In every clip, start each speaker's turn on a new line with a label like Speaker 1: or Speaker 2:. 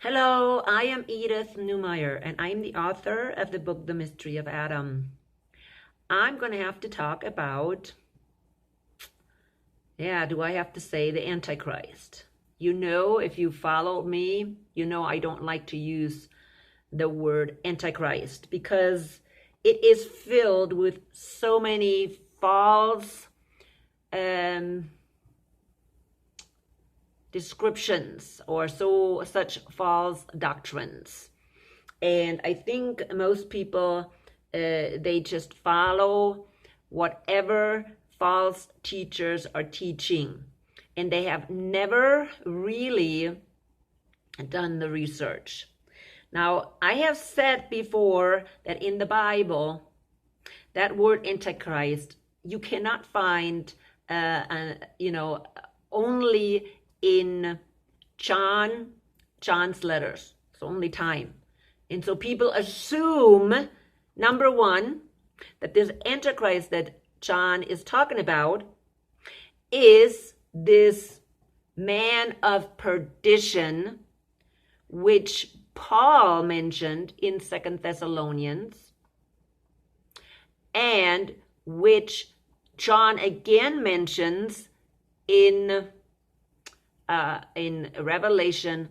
Speaker 1: Hello, I am Edith Newmeyer, and I'm the author of the book, The Mystery of Adam. I'm going to have to talk about, do I have to say the Antichrist? If you follow me, I don't like to use the word Antichrist because it is filled with so many false descriptions or such false doctrines. And I think most people, they just follow whatever false teachers are teaching. And they have never really done the research. Now, I have said before that in the Bible, that word Antichrist, you cannot find, only in John's letters. It's only time. And so people assume, number one, that this Antichrist that John is talking about is this man of perdition, which Paul mentioned in 2 Thessalonians, and which John again mentions in Revelation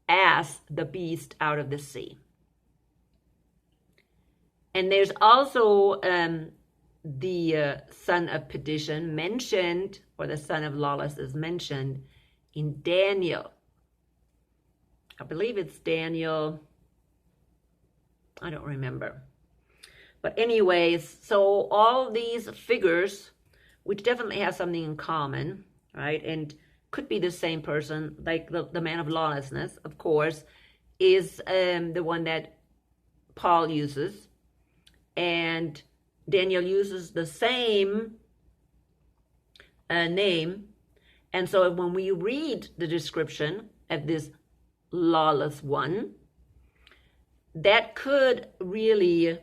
Speaker 1: as the beast out of the sea. And there's also the son of perdition mentioned, or the son of lawlessness mentioned in Daniel. I believe it's Daniel. I don't remember. But anyways, so all these figures, which definitely have something in common, right? And could be the same person, like the man of lawlessness, of course, is the one that Paul uses. And Daniel uses the same name. And so when we read the description of this lawless one, that could really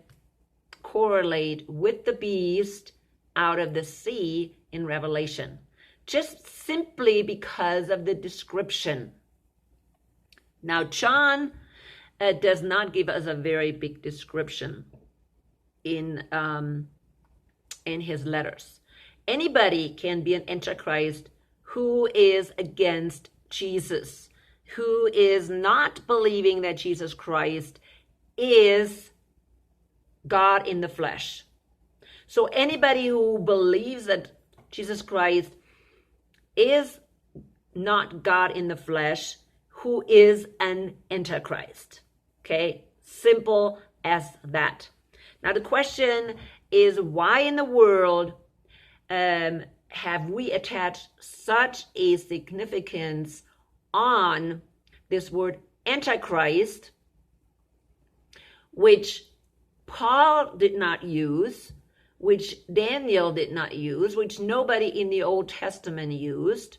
Speaker 1: correlate with the beast out of the sea in Revelation, just simply because of the description. Now, John does not give us a very big description in his letters. Anybody can be an Antichrist who is against Jesus, who is not believing that Jesus Christ is God in the flesh. So anybody who believes that Jesus Christ is not God in the flesh, who is an Antichrist. Okay, simple as that. Now the question is, why in the world have we attached such a significance on this word Antichrist, which Paul did not use, which Daniel did not use, which nobody in the Old Testament used,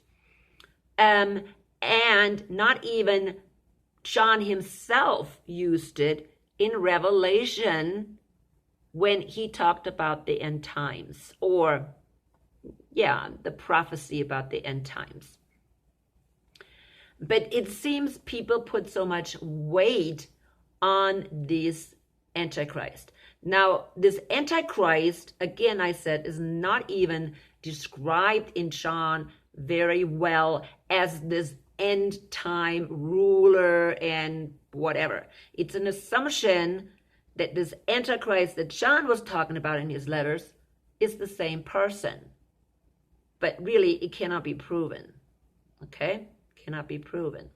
Speaker 1: and not even John himself used it in Revelation when he talked about the end times, or the prophecy about the end times. But it seems people put so much weight on this Antichrist. Now, this Antichrist, again, I said, is not even described in John very well as this end time ruler and whatever. It's an assumption that this Antichrist that John was talking about in his letters is the same person. But really, it cannot be proven. Okay? Cannot be proven.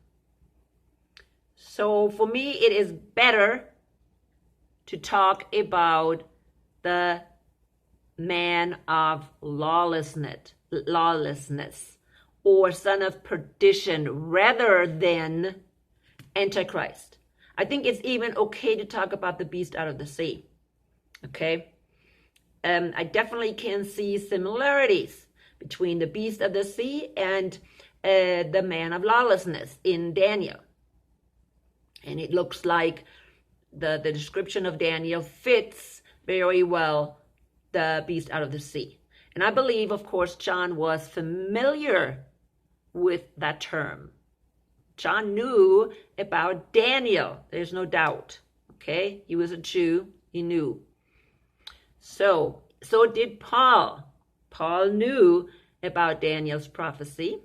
Speaker 1: So for me, it is better to talk about the man of lawlessness, or son of perdition, rather than Antichrist. I think it's even okay to talk about the beast out of the sea. Okay? I definitely can see similarities between the beast of the sea and the man of lawlessness in Daniel. And it looks like the description of Daniel fits very well the beast out of the sea. And I believe, of course, John was familiar with that term. John knew about Daniel. There's no doubt. Okay, he was a Jew. He knew. So did Paul. Paul knew about Daniel's prophecy,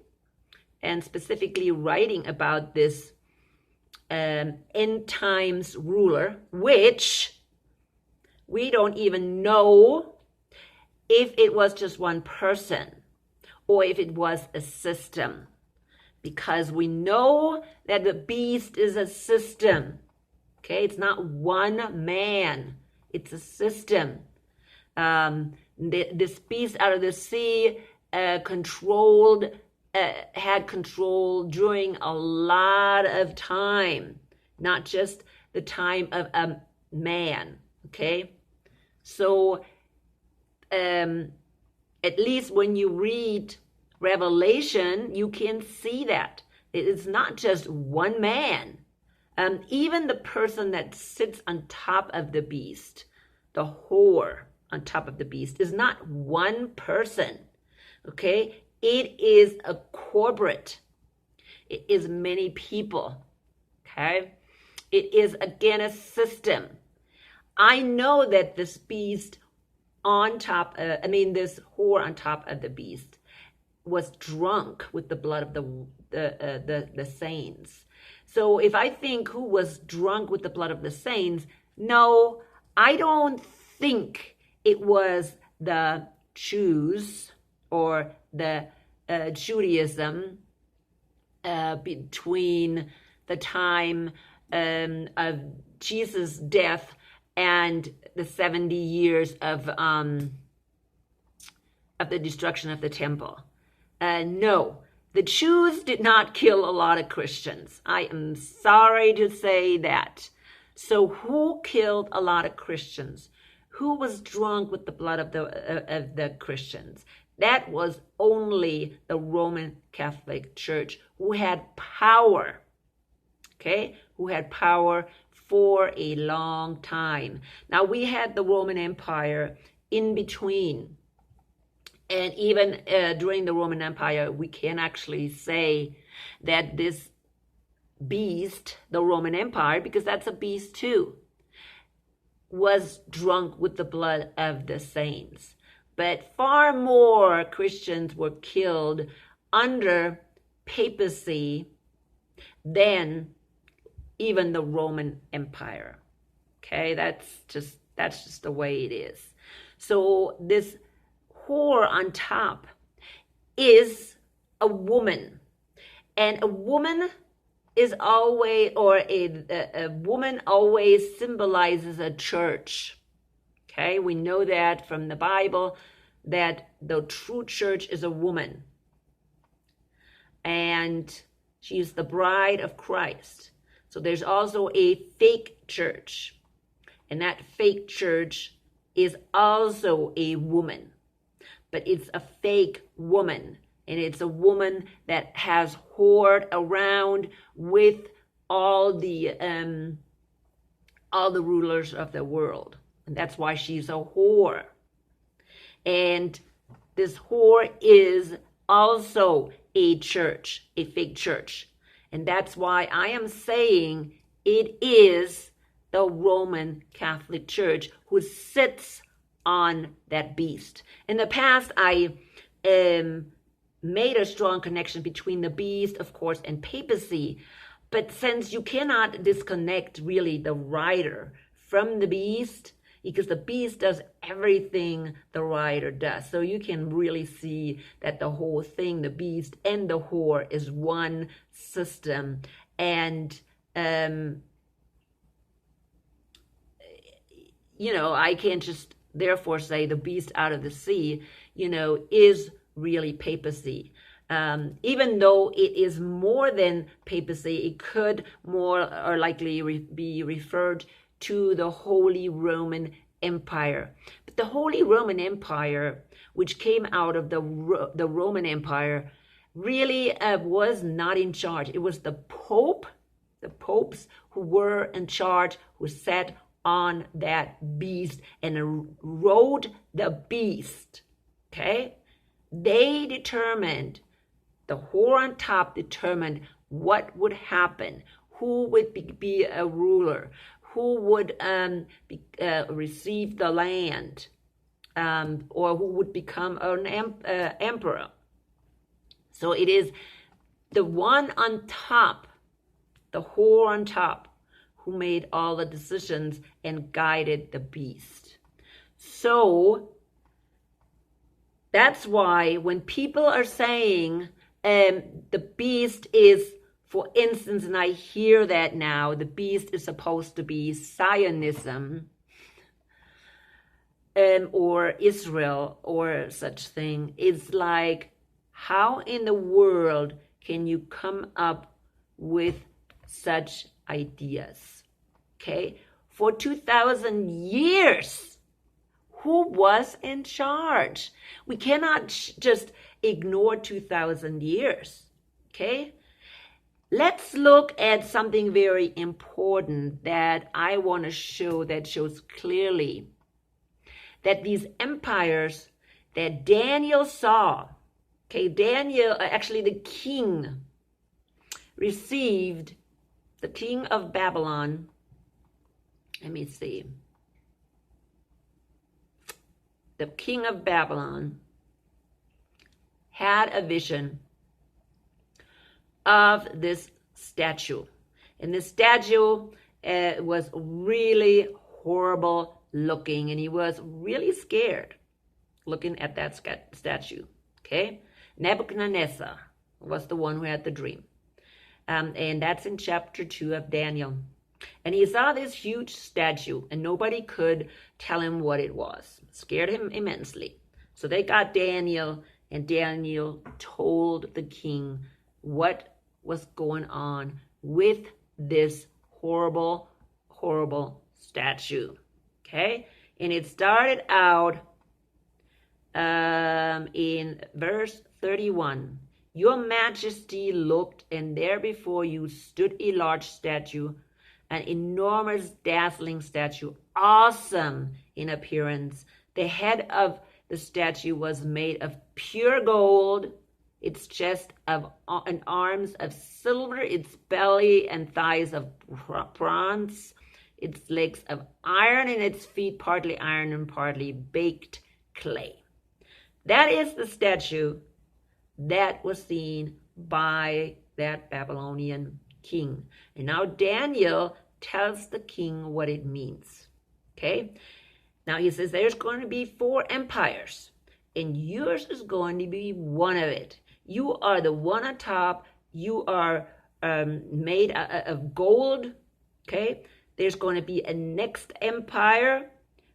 Speaker 1: and specifically writing about this end times ruler, which we don't even know if it was just one person or if it was a system, because we know that the beast is a system. Okay, it's not one man, it's a system. This beast out of the sea had control during a lot of time, not just the time of a man. Okay, so at least when you read Revelation, you can see that it is not just one man. Even the person that sits on top of the beast, the whore on top of the beast, is not one person. Okay, it is a corporate. It is many people. Okay, it is again a system. I know that this beast on top, this whore on top of the beast was drunk with the blood of the saints. So if I think who was drunk with the blood of the saints, no, I don't think it was the Jews or the Judaism between the time of Jesus' death and the 70 years of the destruction of the temple. No, the Jews did not kill a lot of Christians. I am sorry to say that. So who killed a lot of Christians? Who was drunk with the blood of the Christians? That was only the Roman Catholic Church, who had power. Okay, who had power for a long time. Now we had the Roman Empire in between. And even during the Roman Empire, we can actually say that this beast, the Roman Empire, because that's a beast too, was drunk with the blood of the saints. But far more Christians were killed under papacy than even the Roman Empire. Okay, that's just the way it is. So this whore on top is a woman, and a woman is always, or a woman always symbolizes a church. Okay, we know that from the Bible, that the true church is a woman, and she is the bride of Christ. So there's also a fake church, and that fake church is also a woman. But it's a fake woman, and it's a woman that has whored around with all the rulers of the world, and that's why she's a whore. And this whore is also a church, a fake church, and that's why I am saying it is the Roman Catholic Church who sits on that beast. In the past, I made a strong connection between the beast, of course, and papacy. But since you cannot disconnect really the rider from the beast, because the beast does everything the rider does. So you can really see that the whole thing, the beast and the whore, is one system. And I can't just therefore say the beast out of the sea, is really papacy. Even though it is more than papacy, it could more or likely be referred to the Holy Roman Empire. But the Holy Roman Empire, which came out of the Roman Empire, really was not in charge. It was the popes who were in charge, who sat on that beast and rode the beast. Okay? They determined, the whore on top determined what would happen, who would be a ruler, who would receive the land, or who would become an emperor. So it is the one on top, the whore on top, who made all the decisions and guided the beast. So that's why when people are saying the beast is, for instance, and I hear that now, the beast is supposed to be Zionism, or Israel or such thing, it's like, how in the world can you come up with such ideas? Okay, for 2,000 years, who was in charge? We cannot just ignore 2,000 years. Okay, let's look at something very important that I want to show, that shows clearly that these empires that Daniel saw, okay, Daniel, actually the king received, the king of Babylon, let me see, the king of Babylon had a vision of this statue. And this statue was really horrible looking, and he was really scared looking at that statue. Okay, Nebuchadnezzar was the one who had the dream, and that's in chapter 2 of Daniel. And he saw this huge statue, and nobody could tell him what it was. It scared him immensely. So they got Daniel, and Daniel told the king what was going on with this horrible, horrible statue. Okay, and it started out in verse 31. Your majesty looked, and there before you stood a large statue, an enormous, dazzling statue, awesome in appearance. The head of the statue was made of pure gold, its chest of and arms of silver, its belly and thighs of bronze, its legs of iron, and its feet partly iron and partly baked clay. That is the statue that was seen by that Babylonian king. And now Daniel tells the king what it means. Okay? Now he says there's going to be 4 empires, and yours is going to be one of it. You are the one on top. You are made of gold. Okay? There's going to be a next empire,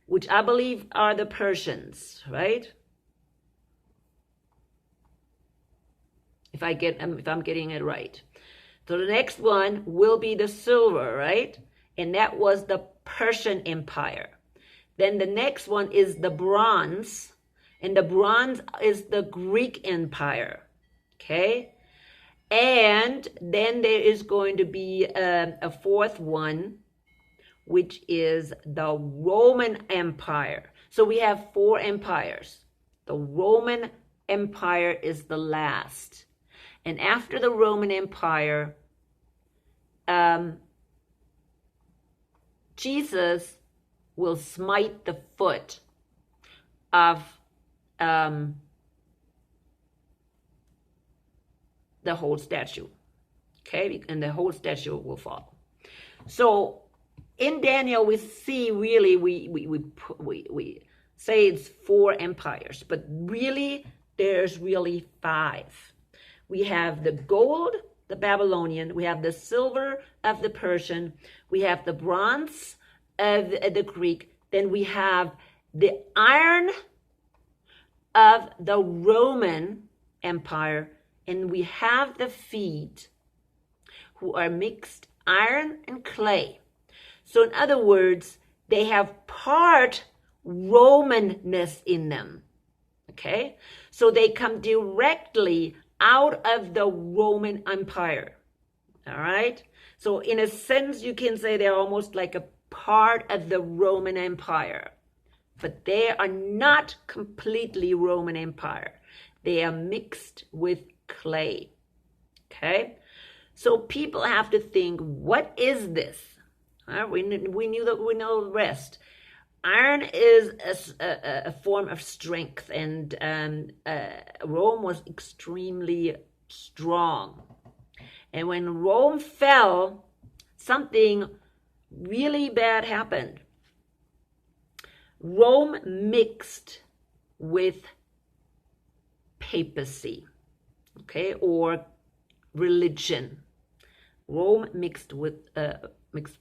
Speaker 1: which I believe are the Persians, right? If I'm getting it right. So the next one will be the silver, right? And that was the Persian Empire. Then the next one is the bronze, and the bronze is the Greek Empire. Okay? And then there is going to be a 4th one, which is the Roman Empire. So we have 4 empires. The Roman Empire is the last. And after the Roman Empire, Jesus will smite the foot of the whole statue. Okay? And the whole statue will fall. So in Daniel, we see really, we say it's 4 empires, but really there's really 5. We have the gold, the Babylonian, we have the silver of the Persian, we have the bronze of the Greek, then we have the iron of the Roman Empire, and we have the feet who are mixed iron and clay. So in other words, they have part Romanness in them. Okay? So they come directly out of the Roman Empire. All right? So in a sense, you can say they're almost like a part of the Roman Empire. But they are not completely Roman Empire. They are mixed with clay. Okay? So people have to think, what is this? We know the rest. Iron is a form of strength, and Rome was extremely strong. And when Rome fell, something really bad happened. Rome mixed with papacy, okay, or religion. Rome mixed with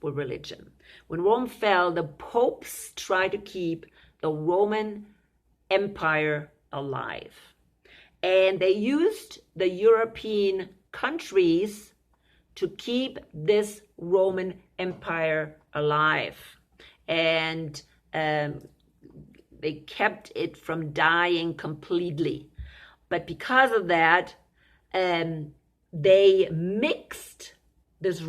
Speaker 1: religion. When Rome fell, the popes tried to keep the Roman Empire alive. And they used the European countries to keep this Roman Empire alive. And they kept it from dying completely. But because of that, they mixed this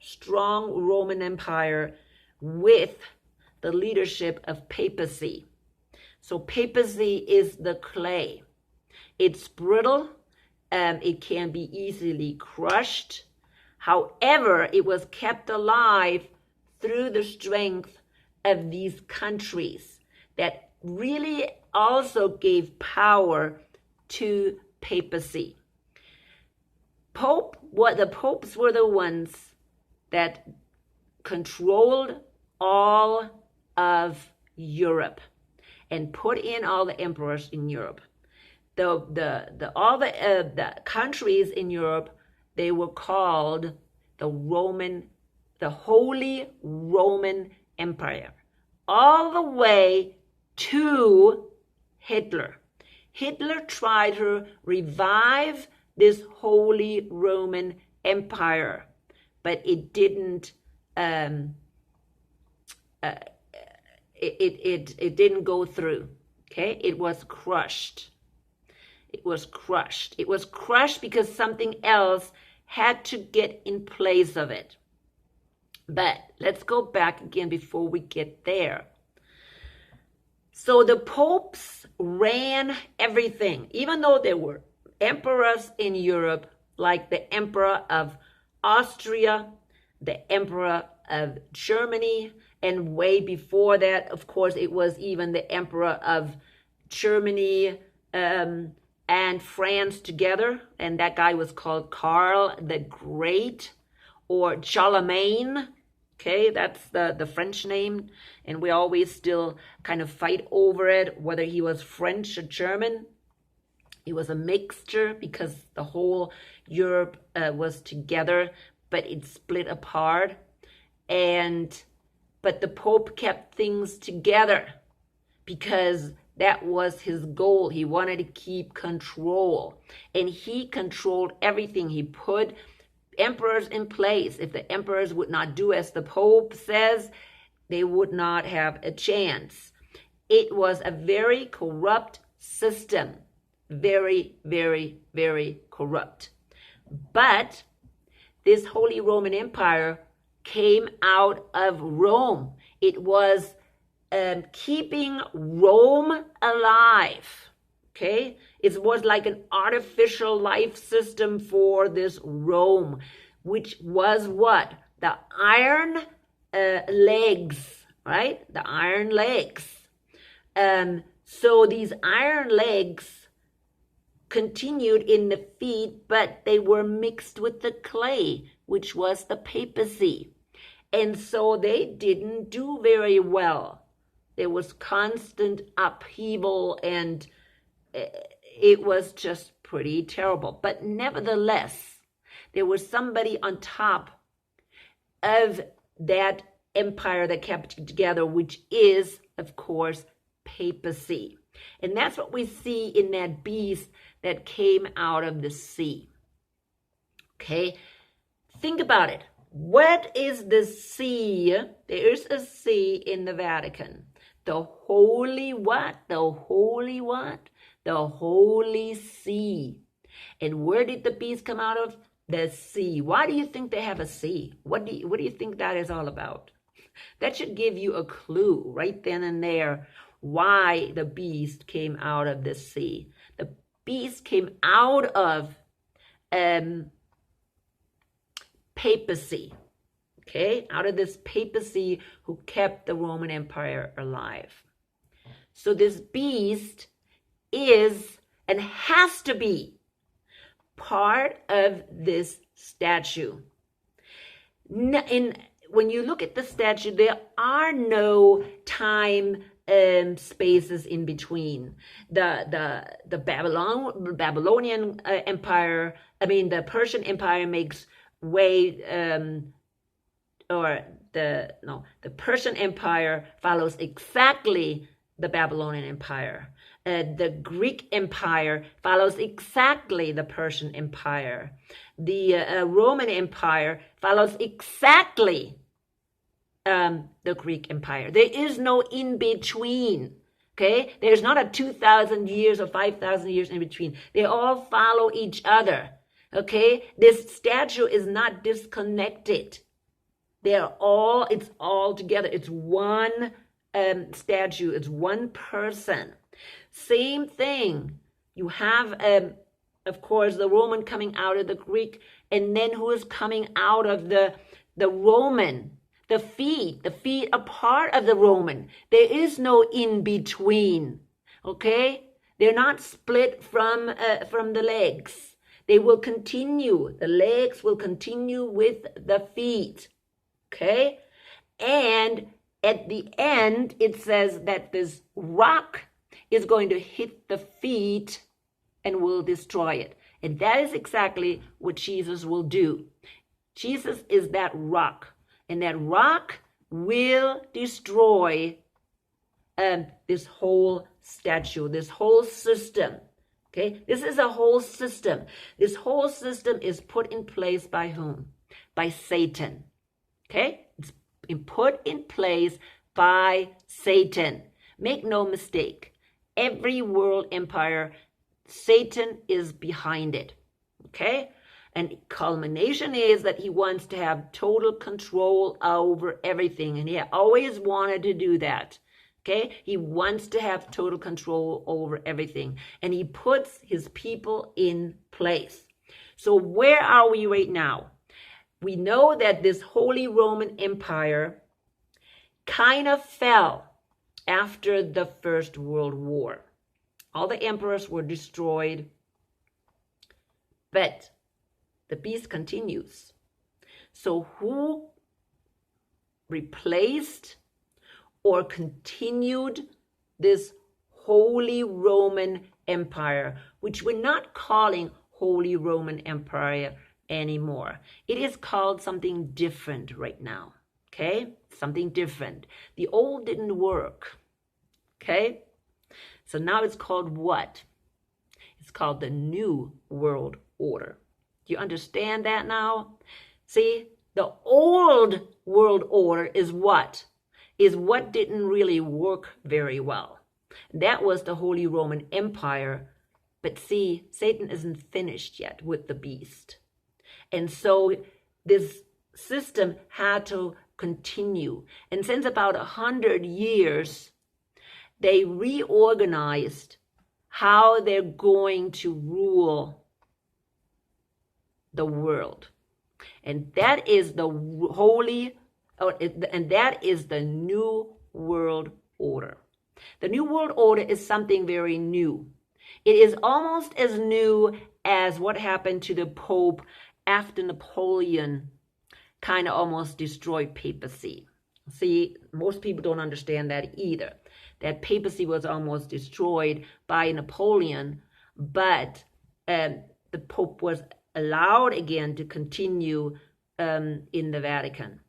Speaker 1: strong Roman Empire with the leadership of papacy. So papacy is the clay. It's brittle, it can be easily crushed. However, it was kept alive through the strength of these countries that really also gave power to papacy. The popes were the ones that controlled all of Europe and put in all the emperors in Europe. All the countries in Europe, they were called the Holy Roman Empire, all the way to Hitler. Hitler tried to revive this Holy Roman Empire, but it didn't. It didn't go through. Okay, it was crushed. It was crushed. It was crushed because something else had to get in place of it. But let's go back again before we get there. So the popes ran everything, even though there were emperors in Europe, like the Emperor of Austria, the Emperor of Germany, and way before that, of course, it was even the Emperor of Germany and France together, and that guy was called Karl the Great, or Charlemagne. Okay, that's the French name, and we always still kind of fight over it, whether he was French or German. It was a mixture because the whole Europe was together, but it split apart. But the Pope kept things together because that was his goal. He wanted to keep control, and he controlled everything. He put emperors in place. If the emperors would not do as the Pope says, they would not have a chance. It was a very corrupt system. Very, very, very corrupt. But this Holy Roman Empire came out of Rome. It was keeping Rome alive. Okay, it was like an artificial life system for this Rome, which was what? The iron legs, right? The iron legs. So these iron legs continued in the feet, but they were mixed with the clay, which was the papacy. And so they didn't do very well. There was constant upheaval, and it was just pretty terrible. But nevertheless, there was somebody on top of that empire that kept it together, which is, of course, papacy. And that's what we see in that beast that came out of the sea. Okay, think about it. What is the sea? There's a sea in the Vatican. The holy what? The holy what? The Holy See. And where did the beast come out of? The sea. Why do you think they have a sea? What do you think that is all about? That should give you a clue right then and there why the beast came out of the sea. The beast came out of papacy. Okay, out of this papacy who kept the Roman Empire alive. So this beast is and has to be part of this statue. When you look at the statue, there are no time spaces in between. The Babylonian Empire, the Persian Empire makes way, the Persian Empire follows exactly the Babylonian Empire. The Greek Empire follows exactly the Persian Empire. The Roman Empire follows exactly the Greek Empire. There is no in between. Okay, there's not a 2,000 years or 5,000 years in between. They all follow each other. Okay, this statue is not disconnected. It's all together. It's one statue. It's one person. Same thing. You have, of course, the Roman coming out of the Greek, and then who is coming out of the Roman? The feet are part of the Roman. There is no in between. Okay, they're not split from the legs. They will continue. The legs will continue with the feet. Okay, and at the end it says that this rock is going to hit the feet and will destroy it. And that is exactly what Jesus will do. Jesus is that rock, and that rock will destroy this whole statue, this whole system. Okay, this is a whole system. This whole system is put in place by whom? By Satan. Okay, it's been put in place by Satan. Make no mistake, every world empire, Satan is behind it. Okay, and culmination is that he wants to have total control over everything, and he always wanted to do that. Okay, he wants to have total control over everything, and he puts his people in place. So where are we right now? We know that this Holy Roman Empire kind of fell after the First World War. All the emperors were destroyed, but the beast continues. So who replaced or continued this Holy Roman Empire, which we're not calling Holy Roman Empire anymore? It is called something different right now. Okay, something different. The old didn't work. Okay, so now it's called what? It's called the New World Order. Do you understand that now? See, the old world order is what? Is what didn't really work very well. That was the Holy Roman Empire. But see, Satan isn't finished yet with the beast. And so this system had to continue. And since about 100 years, they reorganized how they're going to rule the world. And that is the that is the New World Order. The New World Order is something very new. It is almost as new as what happened to the Pope after Napoleon kind of almost destroyed papacy. See, most people don't understand that either. That papacy was almost destroyed by Napoleon, but the Pope was allowed again to continue in the Vatican.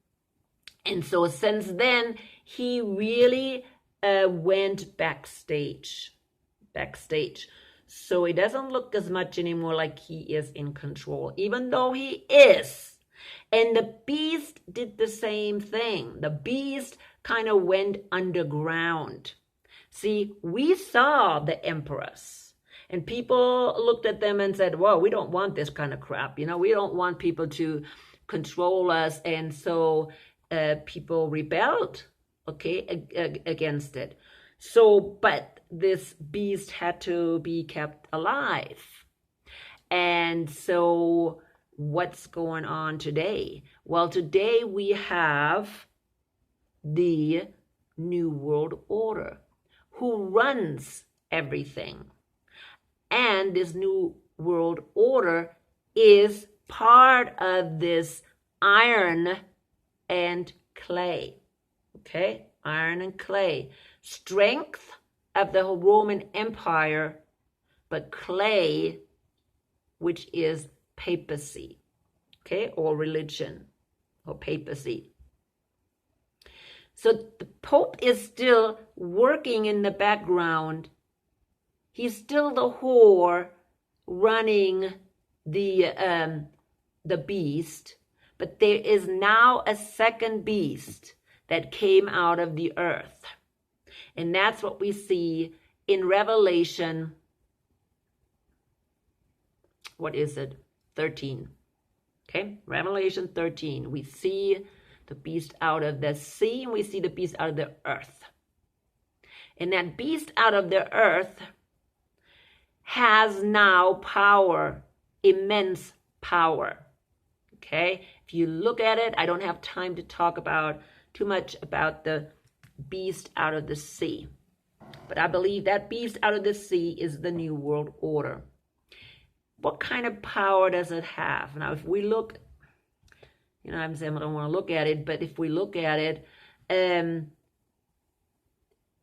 Speaker 1: And so since then, he really went backstage. So it doesn't look as much anymore like he is in control, even though he is. And the beast did the same thing. The beast kind of went underground. See, we saw the emperors, and people looked at them and said, well, we don't want this kind of crap. We don't want people to control us. And so people rebelled, against it. So, but this beast had to be kept alive. And so what's going on today? Well, today we have the New World Order, who runs everything. And this New World Order is part of this iron and clay. Okay, iron and clay. Strength of the Roman Empire, but clay, which is papacy, okay, or religion, or papacy. So the Pope is still working in the background. He's still the whore running the beast, but there is now a second beast that came out of the earth. And that's what we see in Revelation, what is it? 13. Okay, Revelation 13. We see the beast out of the sea, and we see the beast out of the earth. And that beast out of the earth has now power, immense power. Okay, if you look at it, I don't have time to talk about too much about the beast out of the sea, but I believe that beast out of the sea is the New World Order. What kind of power does it have? Now, if we look, I'm saying I don't want to look at it, but if we look at it,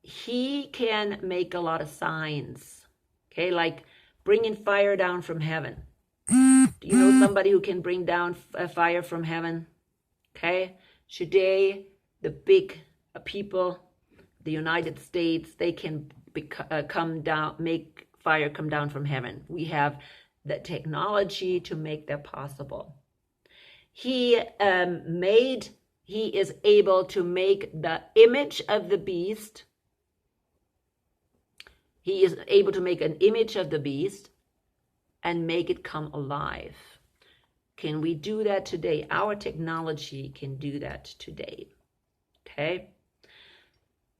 Speaker 1: he can make a lot of signs, okay, like bringing fire down from heaven. Do you know somebody who can bring down fire from heaven? Okay, today the big people, the United States, they can come down, make fire come down from heaven. We have the technology to make that possible. He is able to make the image of the beast. He is able to make an image of the beast and make it come alive. Can we do that today? Our technology can do that today. Okay?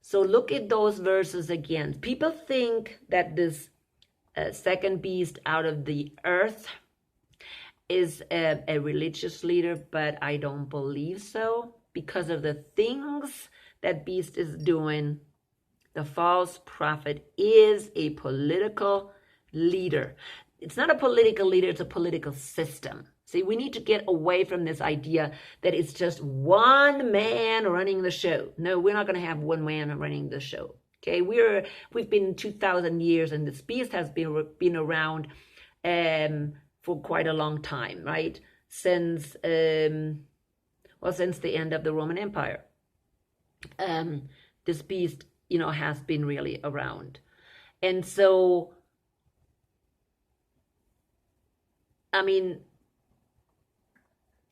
Speaker 1: So look at those verses again. People think that this second beast out of the earth is a religious leader, but I don't believe so, because of the things that beast is doing. The false prophet is a political leader. It's not a political leader, it's a political system. See, we need to get away from this idea that it's just one man running the show. No, we're not going to have one man running the show. Okay, we've been 2,000 years, and this beast has been around for quite a long time, right? Since the end of the Roman Empire. This beast, has been really around. And so,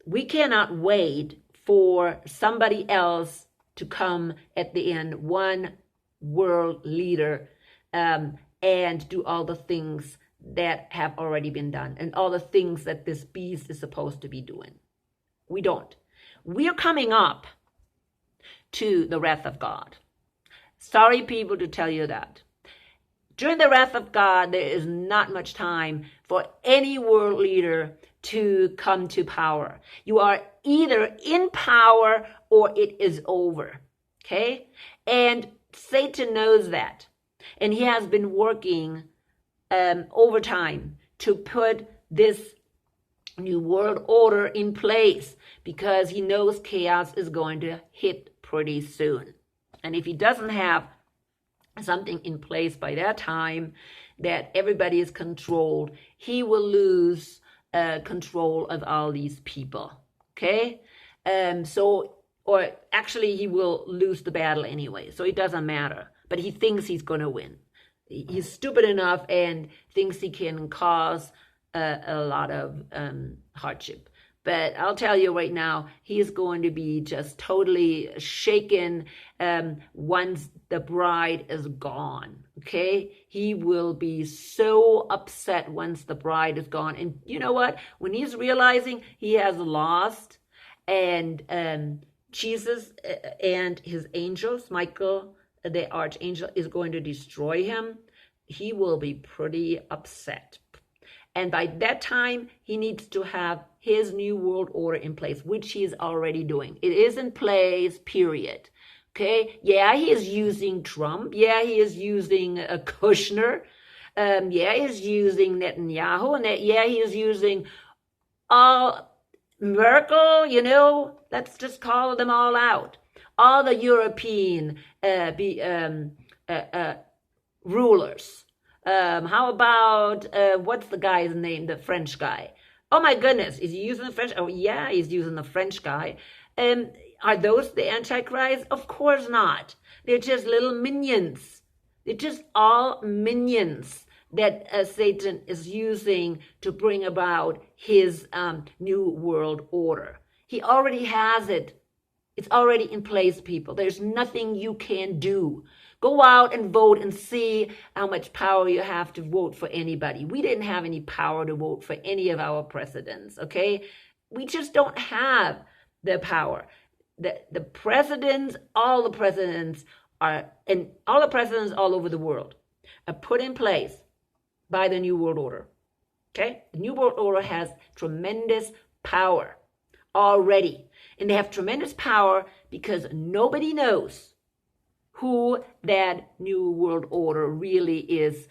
Speaker 1: we cannot wait for somebody else to come at the end, one world leader, and do all the things that have already been done and all the things that this beast is supposed to be doing. We don't. We are coming up to the wrath of God. Sorry, people, to tell you that. During the wrath of God, there is not much time for any world leader to come to power. You are either in power or it is over. Okay? And Satan knows that. And he has been working over time to put this new world order in place, because he knows chaos is going to hit pretty soon. And if he doesn't have something in place by that time, that everybody is controlled, he will lose control of all these people. Okay? Or actually he will lose the battle anyway, so it doesn't matter. But he thinks he's going to win. He's stupid enough and thinks he can cause a lot of hardship. But I'll tell you right now, he is going to be just totally shaken once the bride is gone, okay? He will be so upset once the bride is gone. And you know what? When he's realizing he has lost, and Jesus and his angels, Michael, the archangel, is going to destroy him, he will be pretty upset. And by that time, he needs to have his new world order in place, which he is already doing. It is in place, period. Okay? Yeah, he is using Trump. Yeah, he is using Kushner. Yeah, he is using Netanyahu. And yeah, he is using Merkel, let's just call them all out. All the European rulers. How about, what's the guy's name, the French guy? Oh my goodness, is he using the French? Oh yeah, he's using the French guy. Are those the Antichrist? Of course not. They're just little minions. They're just all minions that Satan is using to bring about his new world order. He already has it. It's already in place, people. There's nothing you can do. Go out and vote and see how much power you have to vote for anybody. We didn't have any power to vote for any of our presidents, okay? We just don't have the power. The presidents, all the presidents all over the world are put in place by the New World Order, okay? The New World Order has tremendous power already. And they have tremendous power because nobody knows who that New World Order really is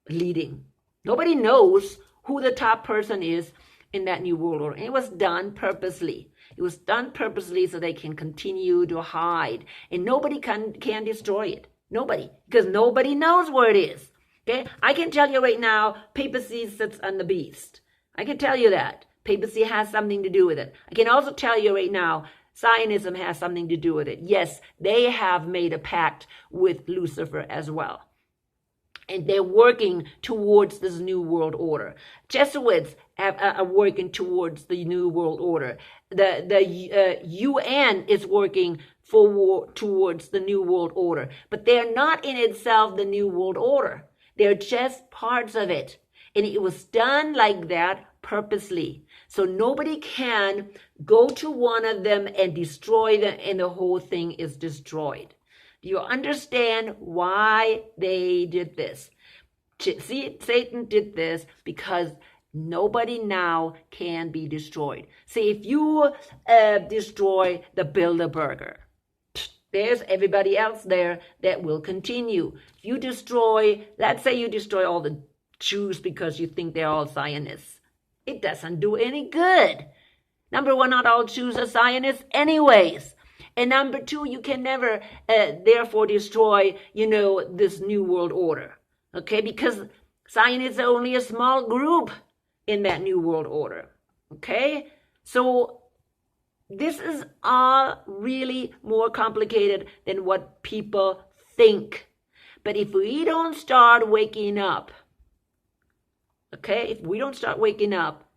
Speaker 1: leading. Nobody knows who the top person is in that New World Order. And it was done purposely. It was done purposely so they can continue to hide. And nobody can destroy it. Nobody. Because nobody knows where it is. Okay? I can tell you right now, papacy sits on the beast. I can tell you that. Papacy has something to do with it. I can also tell you right now, Zionism has something to do with it. Yes, they have made a pact with Lucifer as well. And they're working towards this new world order. Jesuits are working towards the new world order. The UN is working towards the new world order. But they're not in itself the new world order. They're just parts of it. And it was done like that purposely. So nobody can go to one of them and destroy them, and the whole thing is destroyed. Do you understand why they did this? See, Satan did this because nobody now can be destroyed. See, if you destroy the Bilderberger, there's everybody else there that will continue. If you destroy, let's say you destroy all the Jews because you think they're all Zionists. It doesn't do any good. Number one, not all Jews are Zionists anyways. And number two, you can never, therefore, destroy, this new world order. Okay, because Zionists are only a small group in that new world order. Okay, so this is all really more complicated than what people think. But if we don't start waking up, okay, if we don't start waking up,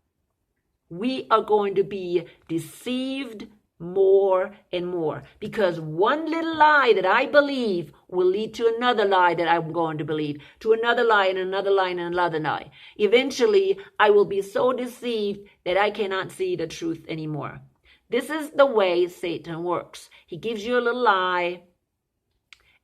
Speaker 1: we are going to be deceived more and more, because one little lie that I believe will lead to another lie that I'm going to believe, to another lie and another lie and another lie. Eventually, I will be so deceived that I cannot see the truth anymore. This is the way Satan works. He gives you a little lie,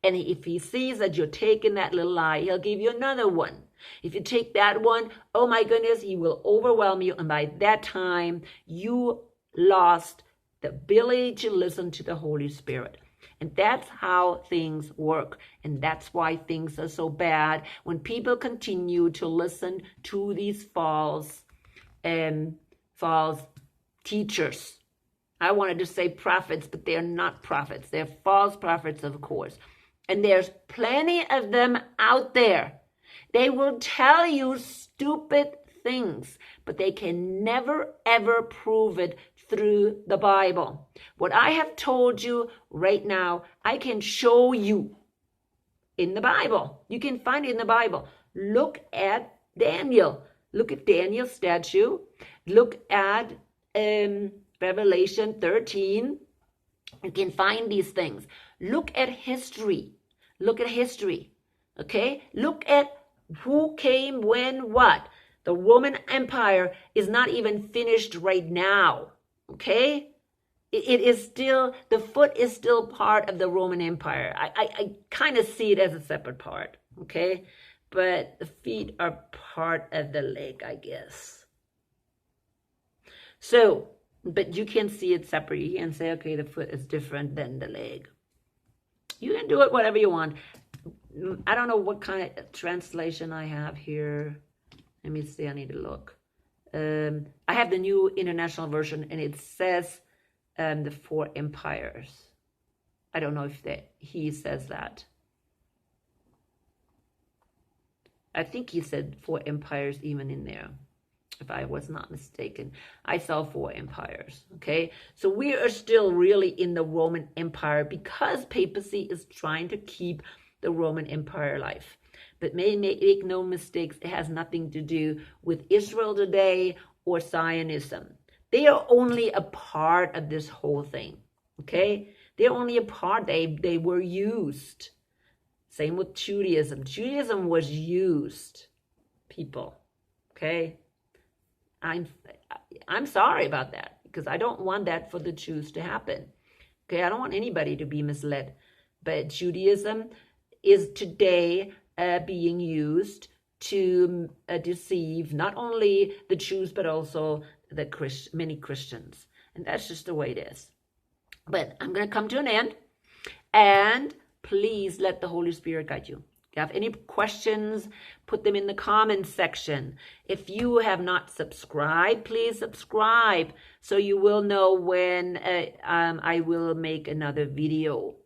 Speaker 1: and if he sees that you're taking that little lie, he'll give you another one. If you take that one, oh my goodness, he will overwhelm you, and by that time, you lost the ability to listen to the Holy Spirit. And that's how things work. And that's why things are so bad when people continue to listen to these false teachers. I wanted to say prophets, but they're not prophets. They're false prophets, of course. And there's plenty of them out there. They will tell you stupid things, but they can never, ever prove it through the Bible. What I have told you right now, I can show you in the Bible. You can find it in the Bible. Look at Daniel. Look at Daniel's statue. Look at Revelation 13. You can find these things. Look at history. Look at history. Okay? Look at who came, when, what. The Roman Empire is not even finished right now. Okay? It is still, the foot is still part of the Roman Empire. I kind of see it as a separate part. Okay? but the feet are part of the leg, I guess. So, but you can see it separately and say, okay, the foot is different than the leg. You can do it whatever you want. I don't know what kind of translation I have here. Let me see, I need to look. I have the New International Version, and it says the 4 empires. I don't know if he says that. I think he said 4 empires even in there, if I was not mistaken. I saw 4 empires, okay? So we are still really in the Roman Empire because papacy is trying to keep the Roman Empire alive. But make no mistakes, it has nothing to do with Israel today or Zionism. They are only a part of this whole thing, okay? They're only a part. They were used. Same with Judaism. Judaism was used, people, okay? I'm sorry about that because I don't want that for the Jews to happen, okay? I don't want anybody to be misled. But Judaism is today being used to deceive not only the Jews but also the many Christians, and that's just the way it is. But I'm going to come to an end, and please let the Holy Spirit guide you. If you have any questions, put them in the comments section. If you have not subscribed, please subscribe so you will know when I will make another video.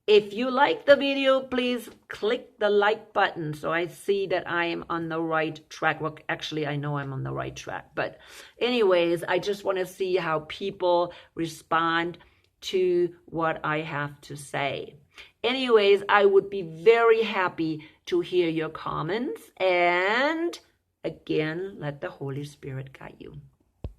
Speaker 1: If you like the video, please click the like button so I see that I am on the right track. Well, actually, I know I'm on the right track. But anyways, I just want to see how people respond to what I have to say. Anyways, I would be very happy to hear your comments. And again, let the Holy Spirit guide you.